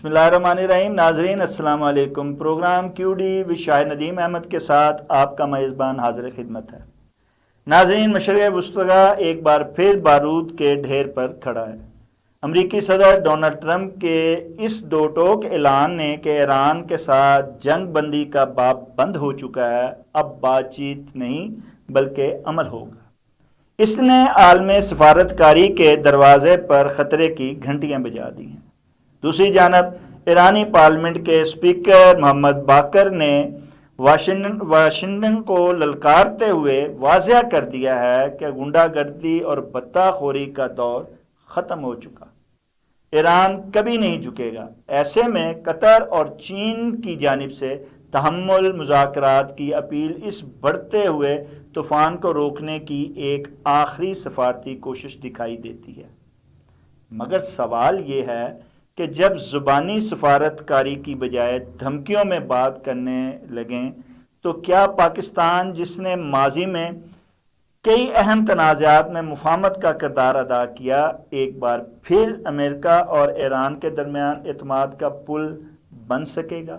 بسم اللہ الرحمن الرحیم. ناظرین السلام علیکم. پروگرام کیو ڈی وی شاہ ندیم احمد کے ساتھ آپ کا میزبان حاضر خدمت ہے. ناظرین, مشرق وسطی ایک بار پھر بارود کے ڈھیر پر کھڑا ہے. امریکی صدر ڈونلڈ ٹرمپ کے اس دو ٹوک اعلان نے کہ ایران کے ساتھ جنگ بندی کا باب بند ہو چکا ہے, اب بات چیت نہیں بلکہ عمل ہوگا. اس نے عالم سفارتکاری کے دروازے پر خطرے کی گھنٹیاں بجا دی ہیں. دوسری جانب ایرانی پارلیمنٹ کے اسپیکر محمد باقر نے واشنگٹن کو للکارتے ہوئے واضح کر دیا ہے کہ غنڈہ گردی اور بتہ خوری کا دور ختم ہو چکا. ایران کبھی نہیں جھکے گا. ایسے میں قطر اور چین کی جانب سے تحمل مذاکرات کی اپیل اس بڑھتے ہوئے طوفان کو روکنے کی ایک آخری سفارتی کوشش دکھائی دیتی ہے. مگر سوال یہ ہے کہ جب زبانی سفارتکاری کی بجائے دھمکیوں میں بات کرنے لگیں تو کیا پاکستان, جس نے ماضی میں کئی اہم تنازعات میں مفاہمت کا کردار ادا کیا, ایک بار پھر امریکہ اور ایران کے درمیان اعتماد کا پل بن سکے گا,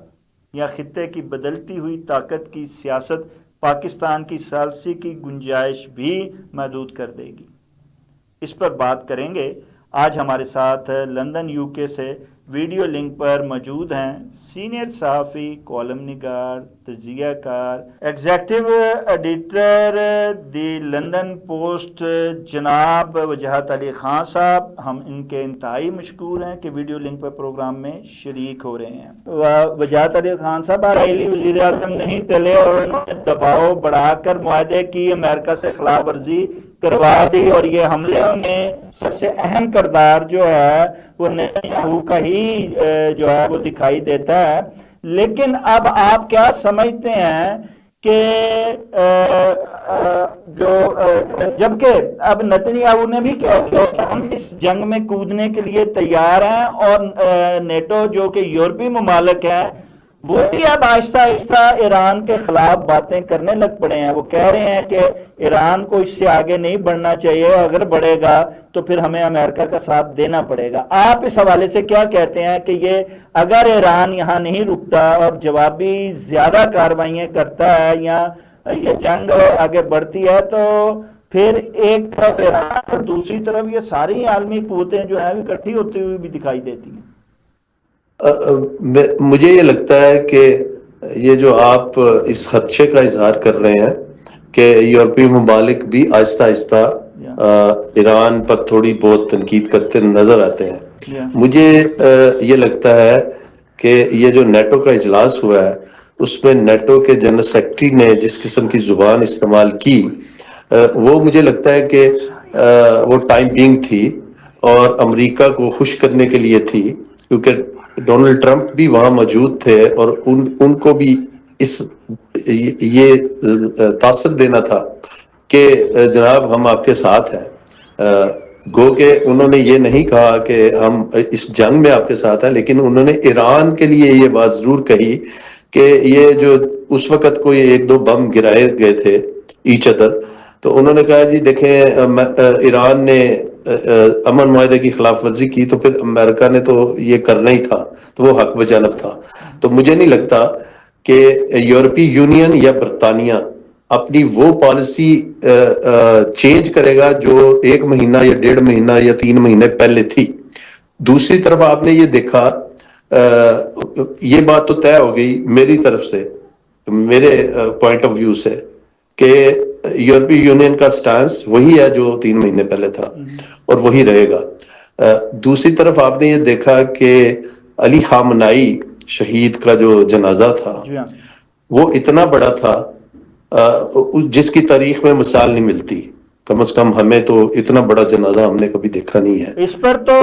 یا خطے کی بدلتی ہوئی طاقت کی سیاست پاکستان کی ثالثی کی گنجائش بھی محدود کر دے گی؟ اس پر بات کریں گے. آج ہمارے ساتھ لندن UK سے ویڈیو لنک پر موجود ہیں سینئر صحافی, کالم نگار, تجزیہ کار, ایگزیکٹو ایڈیٹر دی لندن پوسٹ جناب وجاہت علی خان صاحب. ہم ان کے انتہائی مشکور ہیں کہ ویڈیو لنک پر پروگرام میں شریک ہو رہے ہیں. وجاہت علی خان صاحب اسرائیلی وزیر اعظم نہیں ٹلے اور انہوں نے دباؤ بڑھا کر معاہدے کی امریکہ سے خلاف ورزی کروا دی, اور یہ حملے میں سب سے اہم کردار جو ہے وہ نیتنیاہو کا ہی جو ہے وہ دکھائی دیتا ہے. لیکن اب آپ کیا سمجھتے ہیں کہ جبکہ اب نیتنیاہو نے بھی کہا کہ ہم اس جنگ میں کودنے کے لیے تیار ہیں, اور نیٹو جو کہ یورپی ممالک ہیں وہ بھی اب آہستہ آہستہ ایران کے خلاف باتیں کرنے لگ پڑے ہیں. وہ کہہ رہے ہیں کہ ایران کو اس سے آگے نہیں بڑھنا چاہیے, اگر بڑھے گا تو پھر ہمیں امریکہ کا ساتھ دینا پڑے گا. آپ اس حوالے سے کیا کہتے ہیں کہ یہ اگر ایران یہاں نہیں رکتا اور جوابی زیادہ کارروائیاں کرتا ہے یا یہ جنگ آگے بڑھتی ہے, تو پھر ایک طرف ایران اور دوسری طرف یہ ساری عالمی قوتیں جو ہیں اکٹھی ہوتی ہوئی بھی دکھائی دیتی ہیں؟ مجھے یہ لگتا ہے کہ یہ جو آپ اس خدشے کا اظہار کر رہے ہیں کہ یورپی ممالک بھی آہستہ آہستہ ایران پر تھوڑی بہت تنقید کرتے نظر آتے ہیں, مجھے یہ لگتا ہے کہ یہ جو نیٹو کا اجلاس ہوا ہے اس میں نیٹو کے جنرل سیکرٹری نے جس قسم کی زبان استعمال کی وہ مجھے لگتا ہے کہ وہ ٹائم بینگ تھی اور امریکہ کو خوش کرنے کے لیے تھی, کیونکہ ڈونلڈ ٹرمپ بھی وہاں موجود تھے اور ان کو بھی یہ تاثر دینا تھا کہ جناب ہم آپ کے ساتھ ہیں. گو کہ انہوں نے یہ نہیں کہا کہ ہم اس جنگ میں آپ کے ساتھ ہیں, لیکن انہوں نے ایران کے لیے یہ بات ضرور کہی کہ یہ جو اس وقت کوئی ایک دو بم گرائے گئے تھے ایچ ادر, تو انہوں نے کہا جی دیکھیں ایران نے امن معاہدے کی خلاف ورزی کی تو پھر امریکہ نے تو یہ کرنا ہی تھا, تو وہ حق بجانب تھا. تو مجھے نہیں لگتا کہ یورپی یونین یا برطانیہ اپنی وہ پالیسی چینج کرے گا جو 1 مہینہ یا 1.5 مہینہ یا 3 مہینے پہلے تھی. دوسری طرف آپ نے یہ دیکھا, یہ بات تو طے ہو گئی میری طرف سے, میرے پوائنٹ آف ویو سے, کہ یورپی یونین کا سٹانس وہی ہے جو 3 مہینے پہلے تھا اور وہی رہے گا. دوسری طرف آپ نے یہ دیکھا کہ علی خامنائی شہید کا جو جنازہ تھا وہ اتنا بڑا تھا جس کی تاریخ میں مثال نہیں ملتی. کم از کم ہمیں تو اتنا بڑا جنازہ ہم نے کبھی دیکھا نہیں ہے. اس پر تو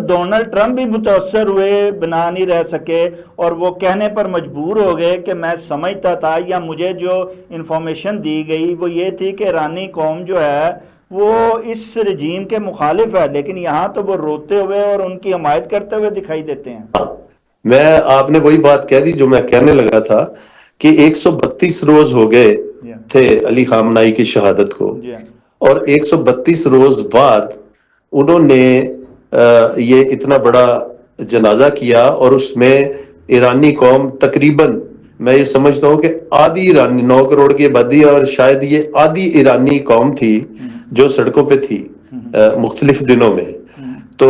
ڈونلڈ ٹرمپ بھی متاثر ہوئے, بنا نہیں رہ سکے, اور وہ کہنے پر مجبور ہو گئے کہ میں سمجھتا تھا یا مجھے جو انفارمیشن دی گئی وہ یہ تھی کہ ایرانی قوم جو ہے وہ اس رجیم کے مخالف ہے, لیکن یہاں تو وہ روتے ہوئے اور ان کی حمایت کرتے ہوئے دکھائی دیتے ہیں. آپ نے وہی بات کہہ دی جو میں کہنے لگا تھا کہ 132 روز ہو گئے تھے علی خامنائی کی شہادت کو, اور 132 روز بعد انہوں نے یہ اتنا بڑا جنازہ کیا اور اس میں ایرانی قوم تقریباً میں یہ سمجھتا ہوں کہ آدھی ایرانی 9 کروڑ کی آبادی اور شاید یہ آدھی ایرانی قوم تھی جو سڑکوں پہ تھی مختلف دنوں میں. تو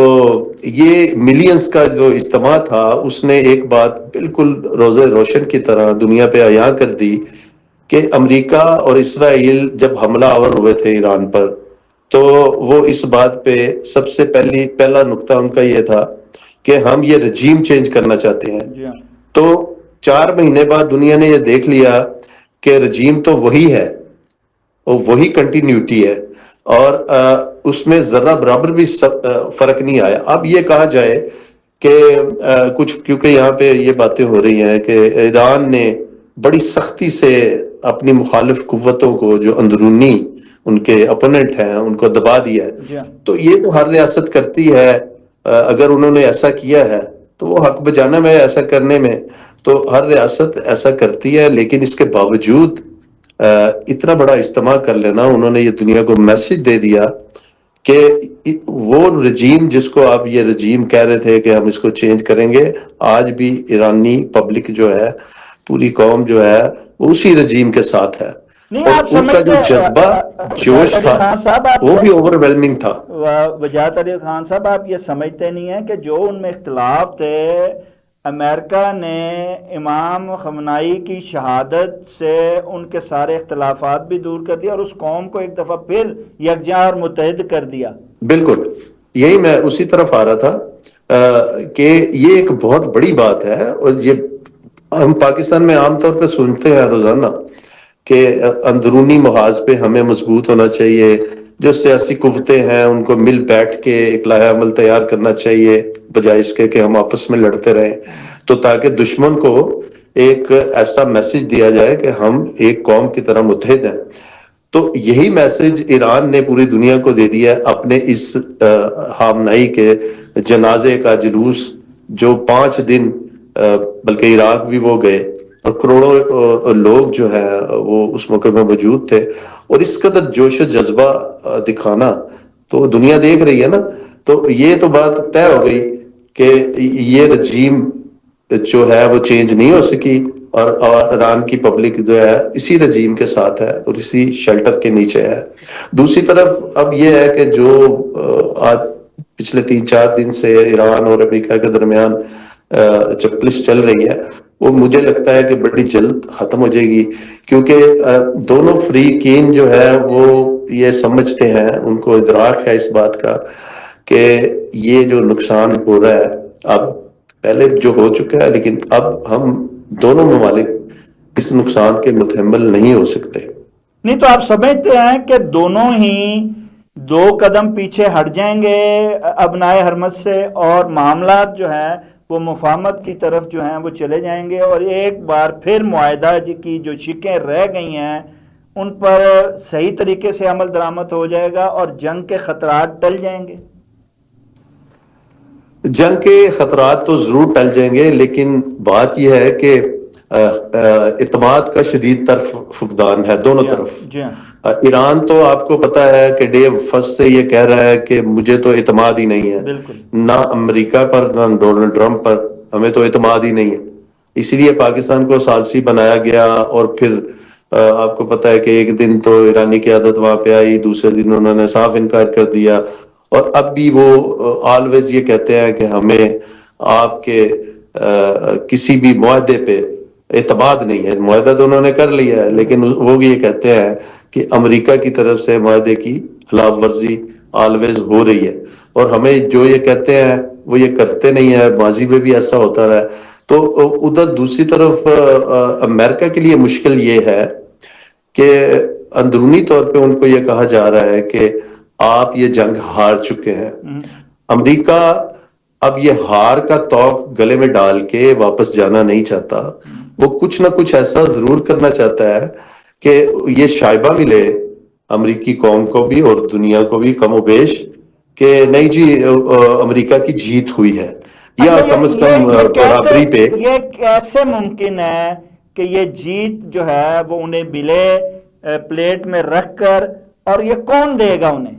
یہ ملینز کا جو اجتماع تھا اس نے ایک بات بالکل روز روشن کی طرح دنیا پہ عیاں کر دی کہ امریکہ اور اسرائیل جب حملہ آور ہوئے تھے ایران پر تو وہ اس بات پہ سب سے پہلا نقطہ ان کا یہ تھا کہ ہم یہ رجیم چینج کرنا چاہتے ہیں. تو 4 مہینے بعد دنیا نے یہ دیکھ لیا کہ رجیم تو وہی ہے اور وہی کنٹینیوٹی ہے اور اس میں ذرہ برابر بھی فرق نہیں آیا. اب یہ کہا جائے کہ کچھ کیونکہ یہاں پہ یہ باتیں ہو رہی ہیں کہ ایران نے بڑی سختی سے اپنی مخالف قوتوں کو جو اندرونی ان کے اپوننٹ ہیں ان کو دبا دیا ہے. تو یہ تو ہر ریاست کرتی ہے. اگر انہوں نے ایسا کیا ہے تو وہ حق بجانب ہے ایسا کرنے میں. تو ہر ریاست ایسا کرتی ہے لیکن اس کے باوجود اتنا بڑا اجتماع کر لینا انہوں نے یہ دنیا کو میسج دے دیا کہ وہ رجیم جس کو آپ یہ رجیم کہہ رہے تھے کہ ہم اس کو چینج کریں گے آج بھی ایرانی پبلک جو ہے پوری قوم جو ہے وہ اسی رجیم کے ساتھ ہے. نہیں اور آپ ان کا جو جذبہ جوش تھا خان صاحب آپ وہ بھی اوور ویلمنگ تھا. وجاہت علی خان صاحب آپ یہ سمجھتے نہیں ہیں کہ جو ان میں اختلاف تھے امریکہ نے امام خمینی کی شہادت سے ان کے سارے اختلافات بھی دور کر دیا اور اس قوم کو ایک دفعہ پھر یکجا اور متحد کر دیا. بالکل یہی میں اسی طرف آ رہا تھا کہ یہ ایک بہت بڑی بات ہے اور یہ ہم پاکستان میں عام طور پہ سنتے ہیں روزانہ کہ اندرونی محاذ پہ ہمیں مضبوط ہونا چاہیے. جو سیاسی قوتیں ہیں ان کو مل بیٹھ کے ایک لائحہ عمل تیار کرنا چاہیے بجائے اس کے کہ ہم آپس میں لڑتے رہیں. تو تاکہ دشمن کو ایک ایسا میسج دیا جائے کہ ہم ایک قوم کی طرح متحد ہیں. تو یہی میسج ایران نے پوری دنیا کو دے دیا اپنے اس خامنائی کے جنازے کا جلوس جو 5 دن بلکہ عراق بھی وہ گئے اور کروڑوں لوگ جو ہیں وہ اس موقع میں موجود تھے. اور اس قدر جوش و جذبہ دکھانا تو دنیا دیکھ رہی ہے نا. تو یہ تو بات طے ہو گئی کہ یہ رجیم جو ہے وہ چینج نہیں ہو سکی اور ایران کی پبلک جو ہے اسی رجیم کے ساتھ ہے اور اسی شیلٹر کے نیچے ہے. دوسری طرف اب یہ ہے کہ جو آج پچھلے 3-4 دن سے ایران اور امریکہ کے درمیان چپلش چل رہی ہے وہ مجھے لگتا ہے کہ بڑی جلد ختم ہو جائے گی کیونکہ دونوں فریقین جو ہے وہ یہ سمجھتے ہیں ان کو ادراک ہے اس بات کا کہ یہ جو نقصان ہو رہا ہے اب پہلے جو ہو چکا ہے لیکن اب ہم دونوں ممالک اس نقصان کے متحمل نہیں ہو سکتے. نہیں تو آپ سمجھتے ہیں کہ دونوں ہی 2 قدم پیچھے ہٹ جائیں گے ابنائے حرمت سے اور معاملات جو ہیں وہ مفاہمت کی طرف جو ہیں وہ چلے جائیں گے اور ایک بار پھر معاہدہ کی جو شقیں رہ گئی ہیں ان پر صحیح طریقے سے عمل درآمد ہو جائے گا اور جنگ کے خطرات ٹل جائیں گے؟ جنگ کے خطرات تو ضرور ٹل جائیں گے لیکن بات یہ ہے کہ اعتماد کا شدید تر فقدان ہے دونوں طرف. ایران تو آپ کو پتا ہے کہ ڈے فرسٹ سے یہ کہہ رہا ہے کہ مجھے تو اعتماد ہی نہیں ہے نہ امریکہ پر نہ ڈونلڈ ٹرمپ پر ہمیں تو اعتماد ہی نہیں ہے. اسی لیے پاکستان کو ثالثی بنایا گیا اور پھر آپ کو پتا ہے کہ ایک دن تو ایرانی قیادت وہاں پہ آئی دوسرے دن انہوں نے صاف انکار کر دیا اور اب بھی وہ آلویز یہ کہتے ہیں کہ ہمیں آپ کے کسی بھی معاہدے پہ اعتماد نہیں ہے. معاہدہ تو انہوں نے کر لیا ہے لیکن وہ بھی یہ کہتے ہیں کہ امریکہ کی طرف سے معاہدے کی خلاف ورزی آلویز ہو رہی ہے اور ہمیں جو یہ کہتے ہیں وہ یہ کرتے نہیں ہے. ماضی میں بھی ایسا ہوتا رہا ہے. تو ادھر دوسری طرف امریکہ کے لیے مشکل یہ ہے کہ اندرونی طور پہ ان کو یہ کہا جا رہا ہے کہ آپ یہ جنگ ہار چکے ہیں. امریکہ اب یہ ہار کا توق گلے میں ڈال کے واپس جانا نہیں چاہتا. وہ کچھ نہ کچھ ایسا ضرور کرنا چاہتا ہے کہ یہ شائبہ ملے امریکی قوم کو بھی اور دنیا کو بھی کم و بیش کہ نہیں جی امریکہ کی جیت ہوئی ہے یا کم از کم برابری پہ. یہ کیسے ممکن ہے کہ یہ جیت جو ہے وہ انہیں ملے پلیٹ میں رکھ کر اور یہ کون دے گا انہیں؟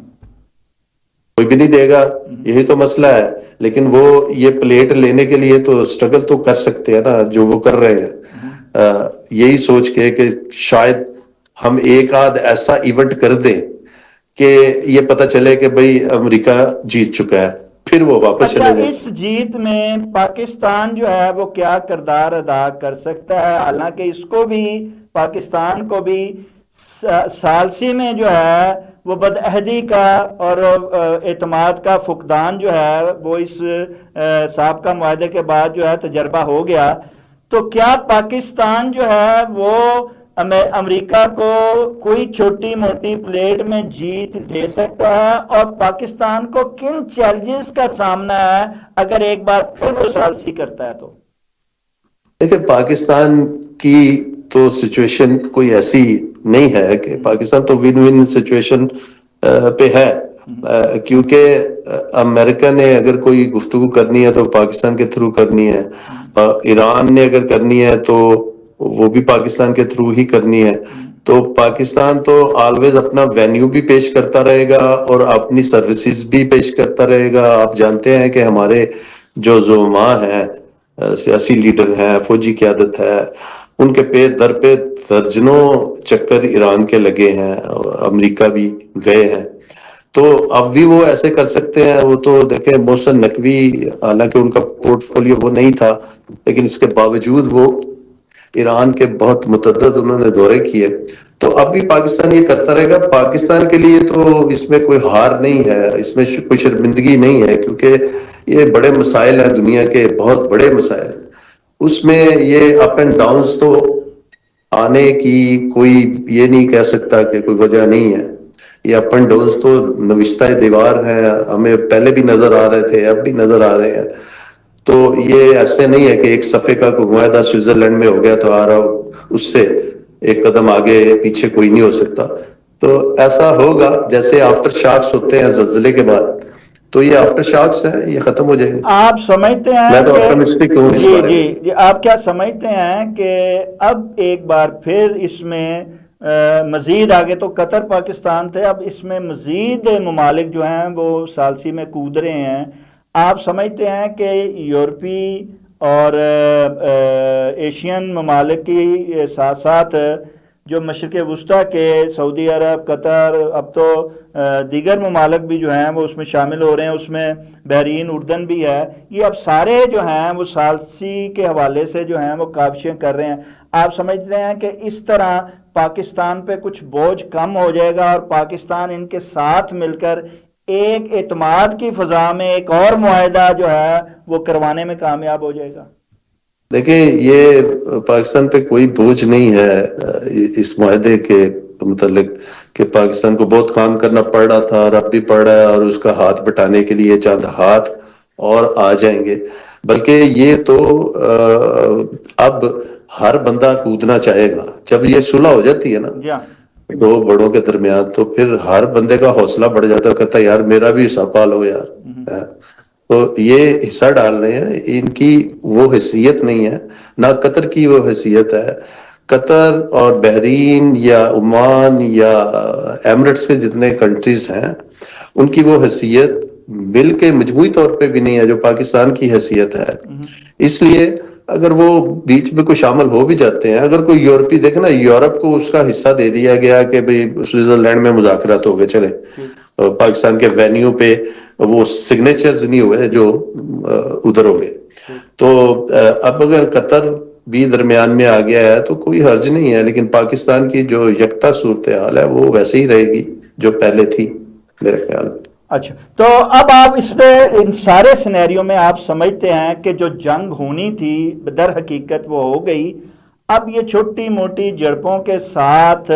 کوئی بھی نہیں دے گا, یہی تو مسئلہ ہے. لیکن وہ یہ پلیٹ لینے کے لیے تو اسٹرگل تو کر سکتے ہیں نا, جو وہ کر رہے ہیں, یہی سوچ کے کہ شاید ہم ایک آدھ ایسا ایونٹ کر دیں کہ یہ پتہ چلے کہ بھئی امریکہ جیت چکا ہے, پھر وہ واپس اچھا, چلے جائیں. اس جیت میں پاکستان جو ہے وہ کیا کردار ادا کر سکتا ہے؟ حالانکہ اس کو بھی, پاکستان کو بھی ثالثی میں جو ہے وہ بدعہدی کا اور اعتماد کا فقدان جو ہے وہ اس سابقہ معاہدے کے بعد جو ہے تجربہ ہو گیا. تو کیا پاکستان جو ہے وہ امریکہ کو کوئی چھوٹی موٹی پلیٹ میں جیت دے سکتا ہے؟ اور پاکستان کو کن چیلنجز کا سامنا ہے اگر ایک بار پھر وہ ثالثی کرتا ہے تو؟ دیکھیں, پاکستان کی تو سچویشن کوئی ایسی نہیں ہے کہ پاکستان تو ون ون سچویشن پہ ہے, کیونکہ امریکہ نے اگر کوئی گفتگو کرنی ہے تو پاکستان کے تھرو کرنی ہے, ایران نے اگر کرنی ہے تو وہ بھی پاکستان کے تھرو ہی کرنی ہے. تو پاکستان تو آلویز اپنا وینیو بھی پیش کرتا رہے گا اور اپنی سروسز بھی پیش کرتا رہے گا. آپ جانتے ہیں کہ ہمارے جو زعماء ہیں, سیاسی لیڈر ہیں, فوجی قیادت ہے, ان کے پہ در پہ درجنوں چکر ایران کے لگے ہیں, امریکہ بھی گئے ہیں. تو اب بھی وہ ایسے کر سکتے ہیں. وہ تو دیکھیں محسن نقوی, حالانکہ ان کا پورٹ فولیو وہ نہیں تھا, لیکن اس کے باوجود وہ ایران کے بہت متعدد انہوں نے دورے کیے. تو اب بھی پاکستان یہ کرتا رہے گا. پاکستان کے لیے تو اس میں کوئی ہار نہیں ہے, اس میں کوئی شرمندگی نہیں ہے, کیونکہ یہ بڑے مسائل ہیں, دنیا کے بہت بڑے مسائل ہیں. اس میں یہ اپ اینڈ ڈاؤنز تو آنے کی کوئی یہ نہیں کہہ سکتا کہ کوئی وجہ نہیں ہے. یہ اپ اینڈ ڈاؤنز تو نوشتہ دیوار ہیں, ہمیں پہلے بھی نظر آ رہے تھے, اب بھی نظر آ رہے ہیں. تو یہ ایسے نہیں ہے کہ ایک صفحے کا کوئی معاہدہ سوئٹزرلینڈ میں ہو گیا تو آ رہا ہو, اس سے ایک قدم آگے پیچھے کوئی نہیں ہو سکتا. تو ایسا ہوگا جیسے آفٹر شاکس ہوتے ہیں زلزلے کے بعد, تو یہ آفٹر شاکس ہے, یہ ختم ہو جائے گا. آپ سمجھتے ہیں میں تو کہ آپٹمسٹک ہوں اس جی بارے میں. جی آپ کیا سمجھتے ہیں کہ اب ایک بار پھر اس میں مزید آگے تو قطر پاکستان تھے, اب اس میں مزید ممالک جو ہیں وہ ثالثی میں کود رہے ہیں. آپ سمجھتے ہیں کہ یورپی اور ایشین ممالک کی ساتھ ساتھ جو مشرق وسطیٰ کے سعودی عرب, قطر, اب تو دیگر ممالک بھی جو ہیں وہ اس میں شامل ہو رہے ہیں, اس میں بحرین, اردن بھی ہے, یہ اب سارے جو ہیں وہ ثالثی کے حوالے سے جو ہیں وہ کاوشیں کر رہے ہیں. آپ سمجھتے ہیں کہ اس طرح پاکستان پہ کچھ بوجھ کم ہو جائے گا اور پاکستان ان کے ساتھ مل کر ایک اعتماد کی فضا میں ایک اور معاہدہ جو ہے وہ کروانے میں کامیاب ہو جائے گا؟ دیکھیں, یہ پاکستان پہ کوئی بوجھ نہیں ہے اس معاہدے کے متعلق کہ پاکستان کو بہت کام کرنا پڑ رہا تھا اور اب بھی پڑ رہا ہے, اور اس کا ہاتھ بٹانے کے لیے چند ہاتھ اور آ جائیں گے. بلکہ یہ تو اب ہر بندہ کودنا چاہے گا. جب یہ صلح ہو جاتی ہے نا دو بڑوں کے درمیان, تو پھر ہر بندے کا حوصلہ بڑھ جاتا ہے, کہتا ہے یار میرا بھی حصہ پالو یار. تو یہ حصہ ڈال رہے ہیں, ان کی وہ حیثیت نہیں ہے, نہ قطر کی وہ حیثیت ہے. قطر اور بحرین یا عمان یا ایمریٹس کے جتنے کنٹریز ہیں, ان کی وہ حیثیت مل کے مجموعی طور پہ بھی نہیں ہے جو پاکستان کی حیثیت ہے. اس لیے اگر وہ بیچ میں کوئی شامل ہو بھی جاتے ہیں, اگر کوئی یورپی, دیکھیں نا یورپ کو اس کا حصہ دے دیا گیا کہ بھئی سوئٹزرلینڈ میں مذاکرات ہو گئے, چلے پاکستان کے وینیو پہ وہ سگنیچرز نہیں ہوئے جو ادھر ہو گئے. تو اب اگر قطر بھی درمیان میں آ گیا ہے تو کوئی حرج نہیں ہے, لیکن پاکستان کی جو یکتا صورتحال ہے وہ ویسے ہی رہے گی جو پہلے تھی میرے خیال میں. اچھا, تو اب آپ اس پہ ان سارے سینیریو میں آپ سمجھتے ہیں کہ جو جنگ ہونی تھی در حقیقت وہ ہو گئی, اب یہ چھوٹی موٹی جڑپوں کے ساتھ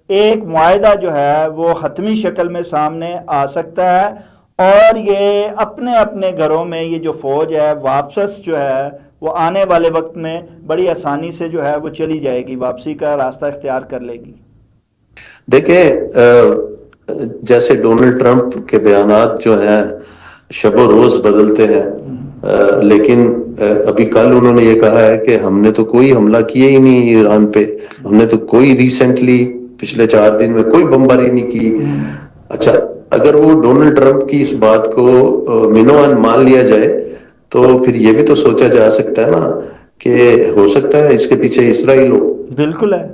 ایک معاہدہ جو ہے وہ حتمی شکل میں سامنے آ سکتا ہے, اور یہ اپنے اپنے گھروں میں یہ جو فوج ہے واپس جو ہے وہ آنے والے وقت میں بڑی آسانی سے جو ہے وہ چلی جائے گی, واپسی کا راستہ اختیار کر لے گی. دیکھیں, جیسے ڈونلڈ ٹرمپ کے بیانات جو ہیں شب و روز بدلتے ہیں, لیکن ابھی کل انہوں نے یہ کہا ہے کہ ہم نے تو کوئی حملہ کیا ہی نہیں ایران پہ, ہم نے تو کوئی ریسنٹلی پچھلے 4 دن میں کوئی بمباری نہیں کی. اچھا, اگر وہ ڈونلڈ ٹرمپ کی اس بات کو مینوان مان لیا جائے تو پھر یہ بھی تو سوچا جا سکتا ہے نا کہ ہو سکتا ہے اس کے پیچھے اسرائیل ہو. بالکل ہے.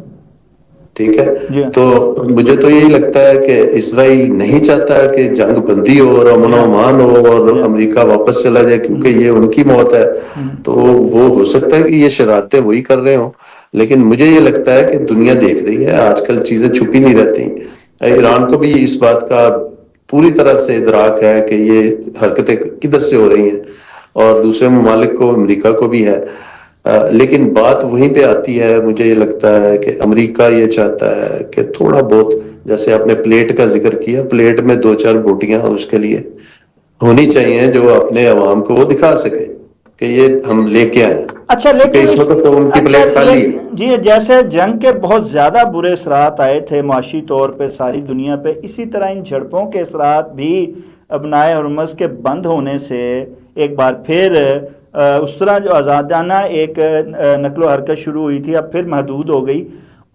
ٹھیک ہے. جی ہاں. تو مجھے تو یہی لگتا ہے کہ اسرائیل نہیں چاہتا کہ جنگ بندی ہو اور امن و امان ہو اور امریکہ واپس چلا جائے کیونکہ یہ ان کی موت ہے. تو وہ ہو سکتا ہے کہ یہ شرارتیں وہی کر رہے ہوں، لیکن مجھے یہ لگتا ہے کہ دنیا دیکھ رہی ہے، آج کل چیزیں چھپی نہیں رہتی. ایران کو بھی اس بات کا پوری طرح سے ادراک ہے کہ یہ حرکتیں کدھر سے ہو رہی ہیں، اور دوسرے ممالک کو، امریکہ کو بھی ہے. لیکن بات وہیں پہ آتی ہے، مجھے یہ لگتا ہے کہ امریکہ یہ چاہتا ہے کہ تھوڑا بہت، جیسے آپ نے پلیٹ کا ذکر کیا، پلیٹ میں 2-4 بوٹیاں اس کے لیے ہونی چاہیے جو اپنے عوام کو وہ دکھا سکے کہ یہ ہم لے کے آئے. اچھا کیونکہ لیکن اس وقت تو ان کی پلیٹ خالی ہے. جی جیسے جنگ کے بہت زیادہ برے اثرات آئے تھے معاشی طور پہ ساری دنیا پہ، اسی طرح ان جھڑپوں کے اثرات بھی ابنائے ہرمز کے بند ہونے سے ایک بار پھر اس طرح جو آزادانہ ایک نقل و حرکت شروع ہوئی تھی اب پھر محدود ہو گئی،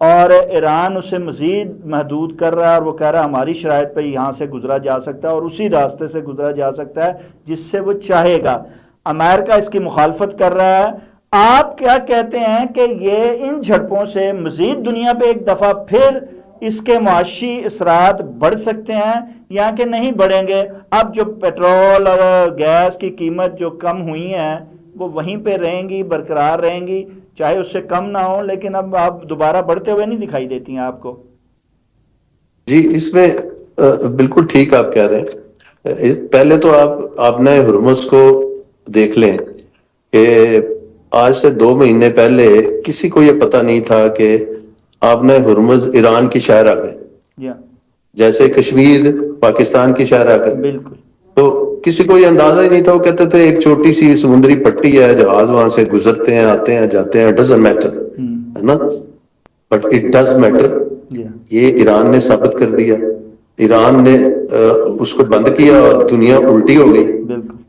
اور ایران اسے مزید محدود کر رہا ہے، اور وہ کہہ رہا ہے ہماری شرائط پہ یہاں سے گزرا جا سکتا ہے اور اسی راستے سے گزرا جا سکتا ہے جس سے وہ چاہے گا. امریکہ اس کی مخالفت کر رہا ہے. آپ کیا کہتے ہیں کہ یہ ان جھڑپوں سے مزید دنیا پہ ایک دفعہ پھر اس کے معاشی اثرات بڑھ سکتے ہیں یا کہ نہیں بڑھیں گے؟ اب جو پیٹرول اور گیس کی قیمت جو کم ہوئی ہیں وہ وہیں پہ رہیں گی، برقرار رہیں گی، چاہے اس سے کم نہ ہو، لیکن اب آپ دوبارہ بڑھتے ہوئے نہیں دکھائی دیتی ہیں آپ کو. جی اس میں بالکل ٹھیک آپ کہہ رہے ہیں. پہلے تو آپ نے ہرمز کو دیکھ لیں کہ آج سے 2 مہینے پہلے کسی کو یہ پتہ نہیں تھا کہ آپ نے ہرمز ایران کی شاہراہ ہے، جیسے کشمیر پاکستان کی شاہراہ ہے. بالکل. تو کسی کو یہ اندازہ ہی نہیں تھا، وہ کہتے تھے ایک چھوٹی سی سمندری پٹی ہے، جہاز وہاں سے گزرتے ہیں، آتے ہیں جاتے ہیں، ڈزنٹ میٹر ہے نا. But it does matter. یہ ایران نے ثابت کر دیا. ایران نے اس کو بند کیا اور دنیا الٹی ہو گئی،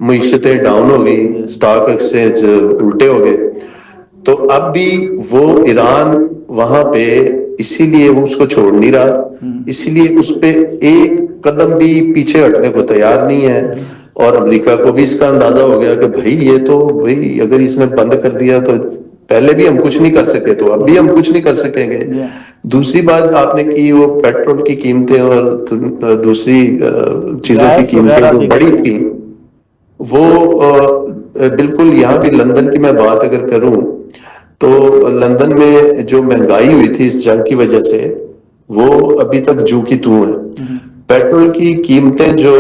معیشتیں ڈاؤن ہو گئی، سٹاک ایکسچینج الٹے ہو گئے. تو اب بھی وہ ایران وہاں پہ اسی لیے وہ اس کو چھوڑ نہیں رہا، اسی لیے اس پہ ایک قدم بھی پیچھے ہٹنے کو تیار نہیں ہے. اور امریکہ کو بھی اس کا اندازہ ہو گیا کہ بھائی یہ تو بھائی اگر اس نے بند کر دیا تو پہلے بھی ہم کچھ نہیں کر سکے تو اب بھی ہم کچھ نہیں کر سکیں گے. دوسری بات آپ نے کی وہ پیٹرول کی قیمتیں اور دوسری چیزوں کی قیمتیں جو بڑی تھی، وہ بالکل یہاں بھی لندن کی میں بات اگر کروں تو لندن میں جو مہنگائی ہوئی تھی اس جنگ کی وجہ سے وہ ابھی تک جو کی توں ہے. پیٹرول کی قیمتیں جو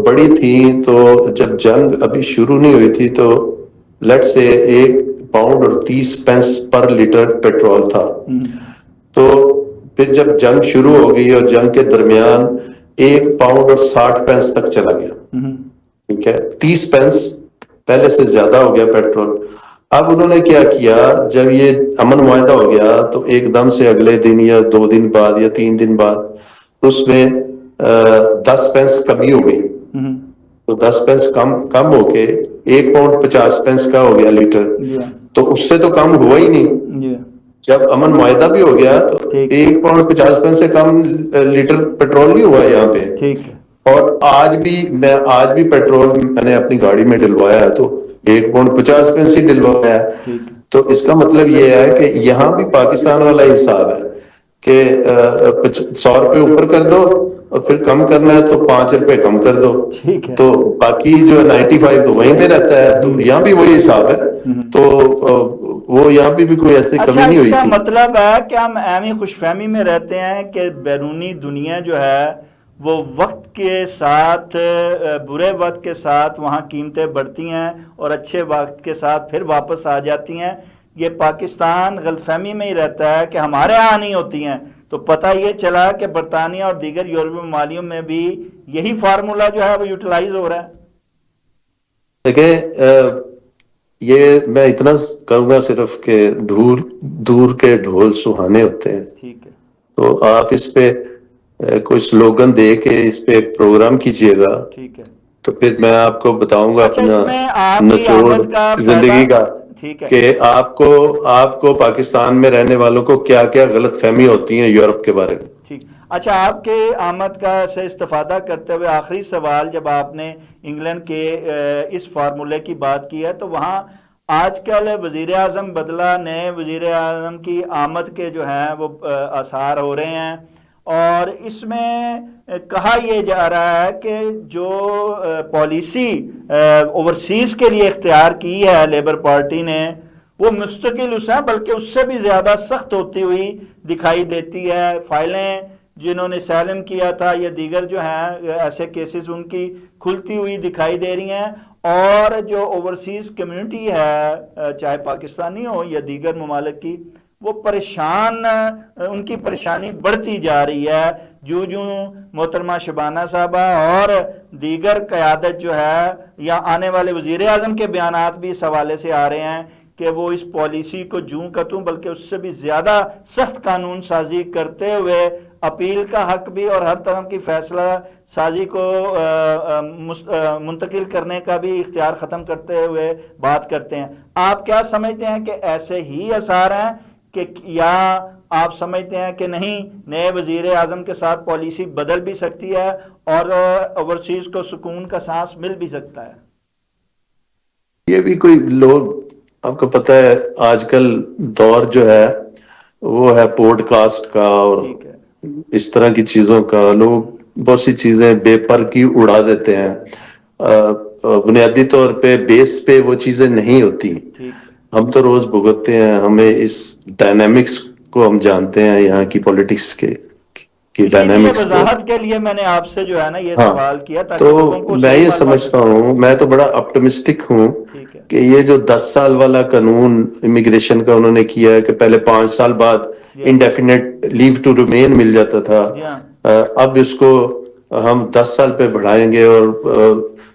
بڑی تھیں تو جب جنگ ابھی شروع نہیں ہوئی تھی تو لیٹ سے 1 پاؤنڈ اور 30 پینس پر لیٹر پیٹرول تھا. تو پھر جب جنگ شروع ہو گئی اور جنگ کے درمیان 1 پاؤنڈ اور 60 پینس تک چلا گیا. ٹھیک ہے، 30 پینس پہلے سے زیادہ ہو گیا پیٹرول. اب انہوں نے کیا کیا، جب یہ امن معاہدہ ہو گیا تو ایک دم سے اگلے دن یا 2 دن بعد یا 3 دن بعد اس میں 10 پینس کمی ہو گئی. تو 10 پینس کم ہو کے 1 پاؤنڈ 50 پینس کا ہو گیا لیٹر. تو اس سے تو کم ہوا ہی نہیں. جب امن معاہدہ بھی ہو گیا تو 1 پاؤنڈ 50 پینس سے کم لیٹر پیٹرول نہیں ہوا یہاں پہ. اور آج بھی پیٹرول میں نے اپنی گاڑی میں ڈلوایا ہے تو 1 پاؤنڈ 50 پینس ہی ڈلوایا ہے. تو اس کا مطلب یہ ہے کہ یہاں بھی پاکستان والا حساب ہے کہ 100 روپے اوپر کر دو اور پھر کم کرنا ہے تو 5 روپے کم کر دو. تو باقی جو 95 تو وہیں پہ رہتا ہے. تو یہاں بھی وہی حساب ہے. تو وہ یہاں پہ بھی کوئی ایسی کمی نہیں ہوئی تھی. اس کا مطلب ہے کہ ہم ایمی خوش فہمی میں رہتے ہیں کہ بیرونی دنیا جو ہے وہ وقت کے ساتھ، برے وقت کے ساتھ وہاں قیمتیں بڑھتی ہیں اور اچھے وقت کے ساتھ پھر واپس آ جاتی ہیں. یہ پاکستان غلط فہمی میں ہی رہتا ہے کہ ہمارے ہاں نہیں ہوتی ہیں. تو پتہ یہ چلا کہ برطانیہ اور دیگر یورپی ممالکوں میں بھی یہی فارمولا جو ہے وہ یوٹیلائز ہو رہا ہے. دیکھیں یہ میں اتنا کہوں گا صرف کہ دور کے ڈھول سہانے ہوتے ہیں. ٹھیک ہے. تو آپ اس پہ کوئی سلوگن دے کے اس پہ ایک پروگرام کیجئے گا. ٹھیک ہے. تو پھر میں آپ کو بتاؤں گا اچھا، اپنا اس میں آپ کی نچوڑ آمد کا فائدہ. زندگی کا ٹھیک ہے. کہ آپ کو پاکستان میں رہنے والوں کو کیا کیا غلط فہمی ہوتی ہیں یورپ کے بارے میں. ٹھیک. اچھا، آپ کے آمد کا سے استفادہ کرتے ہوئے آخری سوال، جب آپ نے انگلینڈ کے اس فارمولے کی بات کی ہے تو وہاں آج کل وزیر اعظم بدلہ، نئے وزیر اعظم کی آمد کے جو ہیں وہ آثار ہو رہے ہیں، اور اس میں کہا یہ جا رہا ہے کہ جو پالیسی اوورسیز کے لیے اختیار کی ہے لیبر پارٹی نے، وہ مستقل اس ہے بلکہ اس سے بھی زیادہ سخت ہوتی ہوئی دکھائی دیتی ہے۔ فائلیں جنہوں نے سیلم کیا تھا یا دیگر جو ہیں ایسے کیسز، ان کی کھلتی ہوئی دکھائی دے رہی ہیں، اور جو اوورسیز کمیونٹی ہے چاہے پاکستانی ہو یا دیگر ممالک کی، وہ پریشان، ان کی پریشانی بڑھتی جا رہی ہے۔ جو محترمہ شبانہ صاحبہ اور دیگر قیادت جو ہے، یا آنے والے وزیر اعظم کے بیانات بھی اس حوالے سے آ رہے ہیں کہ وہ اس پالیسی کو جوں کا توں بلکہ اس سے بھی زیادہ سخت قانون سازی کرتے ہوئے اپیل کا حق بھی اور ہر طرح کی فیصلہ سازی کو منتقل کرنے کا بھی اختیار ختم کرتے ہوئے بات کرتے ہیں۔ آپ کیا سمجھتے ہیں کہ ایسے ہی اثار ہیں کہ، یا آپ سمجھتے ہیں کہ نہیں، نئے وزیر اعظم کے ساتھ پالیسی بدل بھی سکتی ہے اور اوورسیز کو سکون کا سانس مل بھی سکتا ہے؟ یہ بھی کوئی لوگ، آپ کو پتہ ہے آج کل دور جو ہے وہ ہے پوڈ کاسٹ کا اور ٹھیک ہے، اس طرح کی چیزوں کا، لوگ بہت سی چیزیں بے پر کی اڑا دیتے ہیں، بنیادی طور پہ بیس پہ وہ چیزیں نہیں ہوتی۔ ٹھیک ہے، ہم تو روز بھگتتے ہیں، ہمیں اس ڈائنامکس کو ہم جانتے ہیں، یہاں کی پولیٹکس کی اسی لیے ڈائنامکس کو۔ وضاحت کے لیے میں نے آپ سے جو ہے نا یہ ہاں، سوال کیا تو تاکہ لوگوں کو میں صحیح یہ معلومات سمجھتا مل۔ ہوں، میں تو بڑا آپٹمسٹک ہوں ٹھیک ہے، کہ یہ جو 10 سال والا قانون امیگریشن کا انہوں نے کیا ہے کہ پہلے 5 سال بعد جی ہاں، انڈیفینٹ لیو ٹو ریمین مل جاتا تھا، جی ہاں، اب اس کو ہم 10 سال پہ بڑھائیں گے اور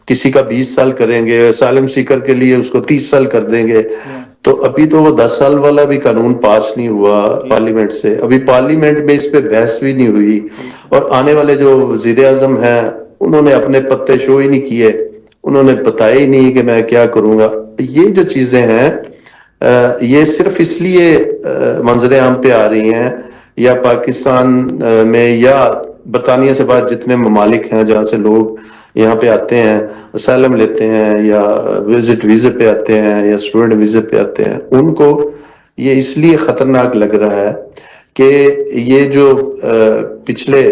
کسی کا 20 سال کریں گے، اسائلم سیکر کے لیے اس کو 30 سال کر دیں گے۔ جی ہاں، تو ابھی تو وہ 10 سال والا بھی قانون پاس نہیں ہوا ٹھیک ہے، پارلیمنٹ سے، ابھی پارلیمنٹ میں اس پہ بحث بھی نہیں ہوئی، ٹھیک ہے، اور آنے والے جو وزیر اعظم ہیں انہوں نے اپنے پتے شو ہی نہیں کیے، انہوں نے بتایا ہی نہیں کہ میں کیا کروں گا۔ یہ جو چیزیں ہیں یہ صرف اس لیے منظر عام پہ آ رہی ہیں، یا پاکستان میں یا برطانیہ سے باہر جتنے ممالک ہیں جہاں سے لوگ یہاں پہ آتے ہیں، اسائلم لیتے ہیں یا وزٹ ویزے پہ آتے ہیں یا اسٹوڈنٹ ویزے پہ آتے ہیں، ان کو یہ اس لیے خطرناک لگ رہا ہے کہ یہ جو پچھلے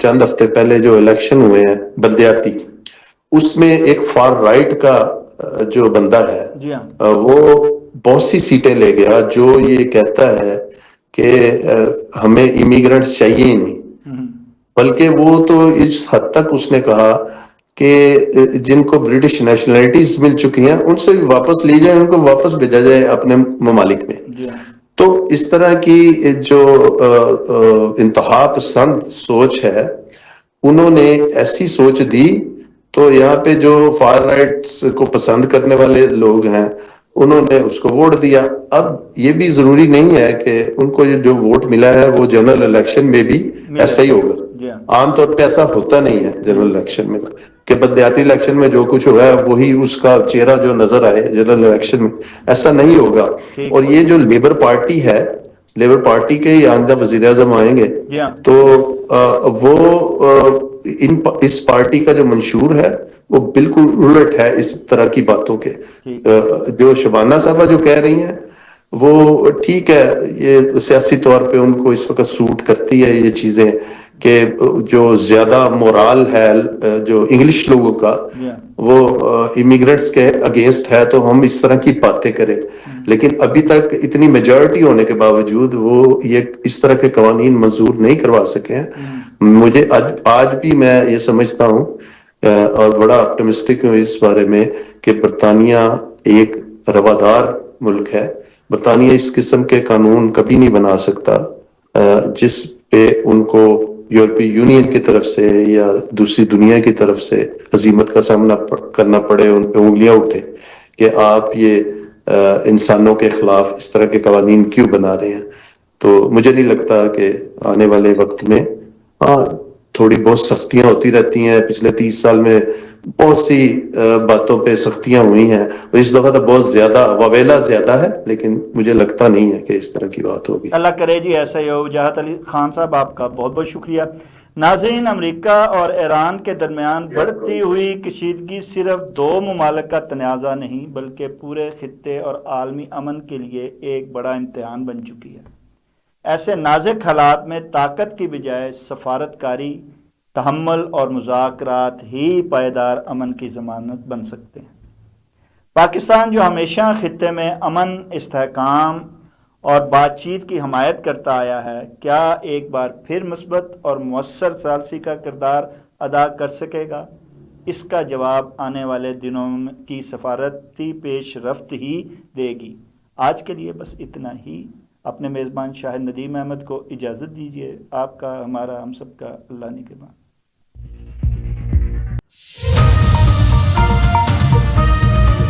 چند ہفتے پہلے جو الیکشن ہوئے ہیں بلدیاتی، اس میں ایک فار رائٹ کا جو بندہ ہے جی ہاں، وہ بہت سی سیٹیں لے گیا، جو یہ کہتا ہے کہ ہمیں امیگرنٹس چاہیے ہی نہیں، بلکہ وہ تو اس حد تک اس نے کہا کہ جن کو برٹش نیشنلٹیز مل چکی ہیں ان سے واپس لی جائے، ان کو واپس بھیجا جائے اپنے ممالک میں۔ جی ہاں، تو اس طرح کی جو انتہا پسند سوچ ہے، انہوں نے ایسی سوچ دی، تو یہاں پہ جو فار رائٹس کو پسند کرنے والے لوگ ہیں انہوں نے اس کو ووٹ دیا۔ اب یہ بھی ضروری نہیں ہے کہ ان کو جو ووٹ ملا ہے وہ جنرل الیکشن میں بھی ملے، ایسا ہی ہوگا۔ جی ہاں، عام طور پہ ایسا ہوتا نہیں ہے جنرل الیکشن میں کہ بلدیاتی الیکشن میں جو کچھ ہوا ہے وہی اس کا چہرہ جو نظر آئے جنرل الیکشن میں، ایسا نہیں ہوگا۔ ٹھیک اور ہے، یہ جو لیبر پارٹی ہے، لیبر پارٹی کے ہی آئندہ وزیر اعظم آئیں گے، جی ہاں، تو وہ اس پارٹی کا جو منشور ہے وہ بالکل الٹ ہے اس طرح کی باتوں کے۔ ٹھیک ہے، جو شبانہ صاحبہ جو کہہ رہی ہیں وہ ٹھیک ہے، یہ سیاسی طور پہ ان کو اس وقت سوٹ کرتی ہے یہ چیزیں، کہ جو زیادہ مورال ہے جو انگلش لوگوں کا جی ہاں، وہ امیگرنٹس کے اگینسٹ ہے، تو ہم اس طرح کی باتیں کریں، لیکن ابھی تک اتنی میجورٹی ہونے کے باوجود وہ یہ اس طرح کے قوانین منظور نہیں کروا سکے ہیں۔ مجھے آج بھی میں یہ سمجھتا ہوں اور بڑا آپٹمسٹک ہوں اس بارے میں کہ برطانیہ ایک روادار ملک ہے، برطانیہ اس قسم کے قانون کبھی نہیں بنا سکتا جس پہ ان کو یورپی یونین کی طرف سے یا دوسری دنیا کی طرف سے ہزیمت کا سامنا کرنا پڑے، ان پہ انگلیاں اٹھے کہ آپ یہ انسانوں کے خلاف اس طرح کے قوانین کیوں بنا رہے ہیں۔ تو مجھے نہیں لگتا کہ آنے والے وقت میں، ہاں تھوڑی بہت سستیاں ہوتی رہتی ہیں، پچھلے 30 سال میں بہت سی باتوں پہ سختیاں ہوئی ہیں، اس دفعہ تو بہت زیادہ واویلا زیادہ ہے، لیکن مجھے لگتا نہیں ہے کہ اس طرح کی بات ہوگی۔ اللہ کرے جی ایسا ہی ہو۔ وجاہت علی خان صاحب آپ کا بہت بہت شکریہ۔ ناظرین، امریکہ اور ایران کے درمیان بڑھتی ہوئی کشیدگی صرف دو ممالک کا تنازع نہیں بلکہ پورے خطے اور عالمی امن کے لیے ایک بڑا امتحان بن چکی ہے۔ ایسے نازک حالات میں طاقت کی بجائے سفارت کاری، تحمل اور مذاکرات ہی پائیدار امن کی ضمانت بن سکتے ہیں۔ پاکستان جو ہمیشہ خطے میں امن، استحکام اور بات چیت کی حمایت کرتا آیا ہے، کیا ایک بار پھر مثبت اور مؤثر ثالثی کا کردار ادا کر سکے گا؟ اس کا جواب آنے والے دنوں کی سفارتی پیش رفت ہی دے گی۔ آج کے لیے بس اتنا ہی۔ اپنے میزبان شاہد ندیم احمد کو اجازت دیجیے۔ آپ کا، ہمارا، ہم سب کا اللہ نگہبان۔